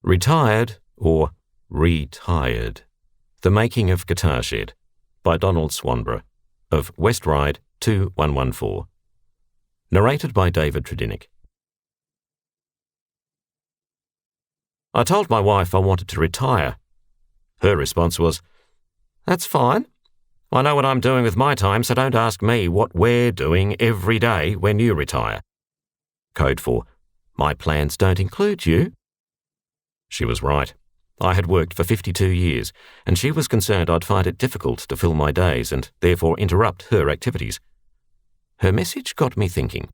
Retired or Retyred, The Making of Guitar Shed by Donald Swanborough of West Ryde 2114. Narrated by David Tredinnick. I told my wife I wanted to retire. Her response was, "That's fine. I know what I'm doing with my time, so don't ask me what we're doing every day when you retire." Code for, "My plans don't include you." She was right. I had worked for 52 years, and she was concerned I'd find it difficult to fill my days and therefore interrupt her activities. Her message got me thinking.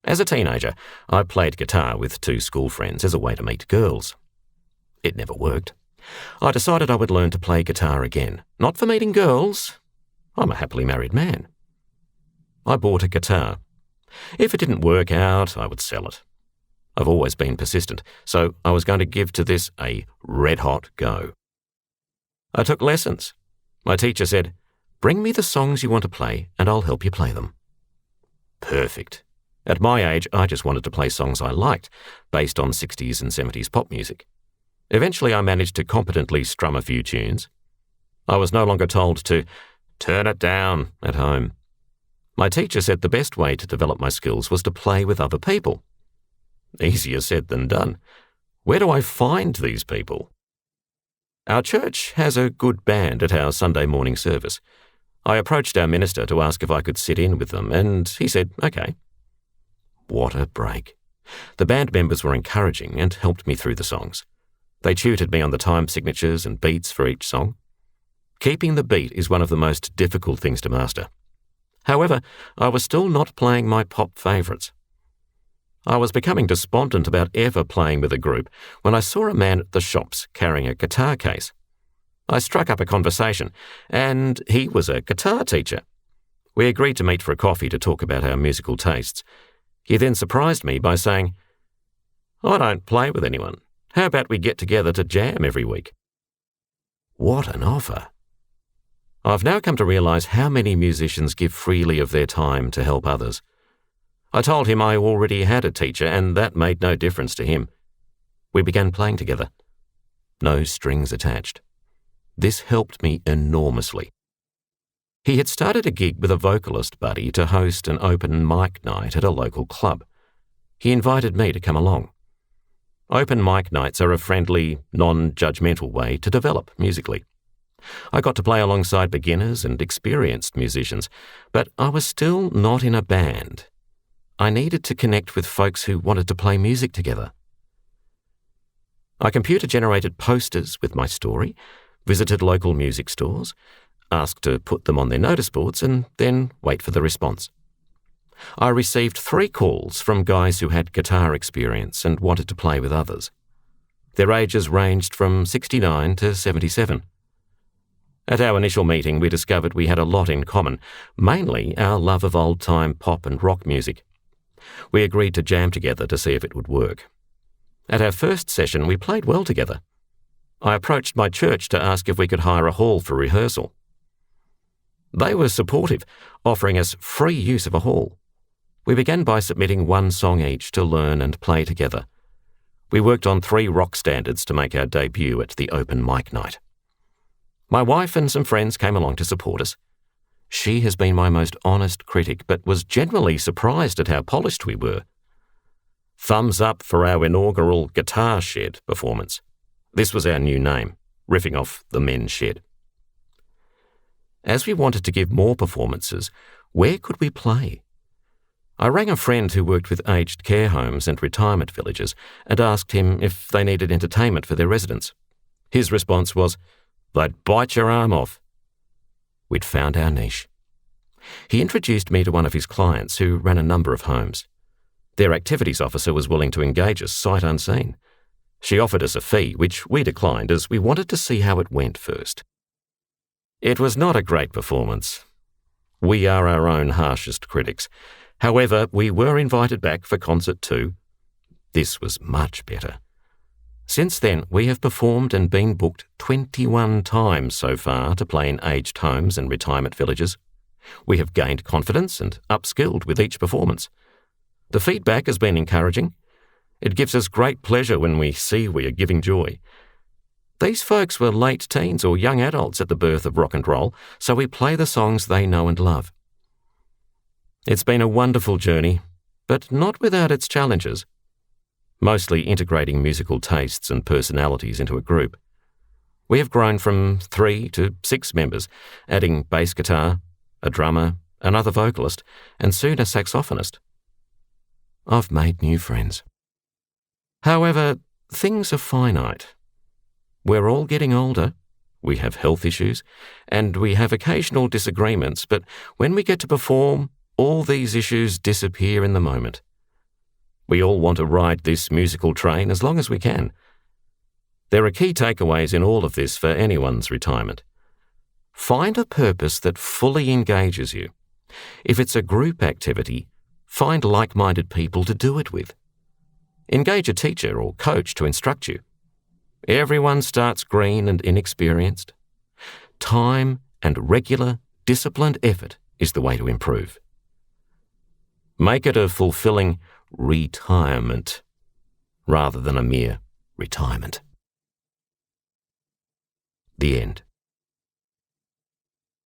As a teenager, I played guitar with 2 school friends as a way to meet girls. It never worked. I decided I would learn to play guitar again, not for meeting girls. I'm a happily married man. I bought a guitar. If it didn't work out, I would sell it. I've always been persistent, so I was going to give to this a red-hot go. I took lessons. My teacher said, "Bring me the songs you want to play and I'll help you play them." Perfect. At my age, I just wanted to play songs I liked, based on 60s and 70s pop music. Eventually, I managed to competently strum a few tunes. I was no longer told to turn it down at home. My teacher said the best way to develop my skills was to play with other people. Easier said than done. Where do I find these people? Our church has a good band at our Sunday morning service. I approached our minister to ask if I could sit in with them, and he said, "Okay." What a break. The band members were encouraging and helped me through the songs. They tutored me on the time signatures and beats for each song. Keeping the beat is one of the most difficult things to master. However, I was still not playing my pop favourites. I was becoming despondent about ever playing with a group when I saw a man at the shops carrying a guitar case. I struck up a conversation, and he was a guitar teacher. We agreed to meet for a coffee to talk about our musical tastes. He then surprised me by saying, "I don't play with anyone. How about we get together to jam every week?" What an offer. I've now come to realise how many musicians give freely of their time to help others. I told him I already had a teacher, and that made no difference to him. We began playing together. No strings attached. This helped me enormously. He had started a gig with a vocalist buddy to host an open mic night at a local club. He invited me to come along. Open mic nights are a friendly, non-judgmental way to develop musically. I got to play alongside beginners and experienced musicians, but I was still not in a band. I needed to connect with folks who wanted to play music together. I computer-generated posters with my story, visited local music stores, asked to put them on their notice boards, and then wait for the response. I received 3 calls from guys who had guitar experience and wanted to play with others. Their ages ranged from 69 to 77. At our initial meeting, we discovered we had a lot in common, mainly our love of old-time pop and rock music. We agreed to jam together to see if it would work. At our first session, we played well together. I approached my church to ask if we could hire a hall for rehearsal. They were supportive, offering us free use of a hall. We began by submitting 1 song each to learn and play together. We worked on 3 rock standards to make our debut at the open mic night. My wife and some friends came along to support us. She has been my most honest critic, but was generally surprised at how polished we were. Thumbs up for our inaugural Guitar Shed performance. This was our new name, riffing off the men's shed. As we wanted to give more performances, where could we play? I rang a friend who worked with aged care homes and retirement villages and asked him if they needed entertainment for their residents. His response was, "They'd bite your arm off." We'd found our niche. He introduced me to one of his clients who ran a number of homes. Their activities officer was willing to engage us sight unseen. She offered us a fee, which we declined as we wanted to see how it went first. It was not a great performance. We are our own harshest critics. However, we were invited back for concert 2. This was much better. Since then, we have performed and been booked 21 times so far to play in aged homes and retirement villages. We have gained confidence and upskilled with each performance. The feedback has been encouraging. It gives us great pleasure when we see we are giving joy. These folks were late teens or young adults at the birth of rock and roll, so we play the songs they know and love. It's been a wonderful journey, but not without its challenges, mostly integrating musical tastes and personalities into a group. We have grown from 3 to 6 members, adding bass guitar, a drummer, another vocalist, and soon a saxophonist. I've made new friends. However, things are finite. We're all getting older, we have health issues, and we have occasional disagreements, but when we get to perform, all these issues disappear in the moment. We all want to ride this musical train as long as we can. There are key takeaways in all of this for anyone's retirement. Find a purpose that fully engages you. If it's a group activity, find like-minded people to do it with. Engage a teacher or coach to instruct you. Everyone starts green and inexperienced. Time and regular, disciplined effort is the way to improve. Make it a fulfilling retirement rather than a mere retirement. The end.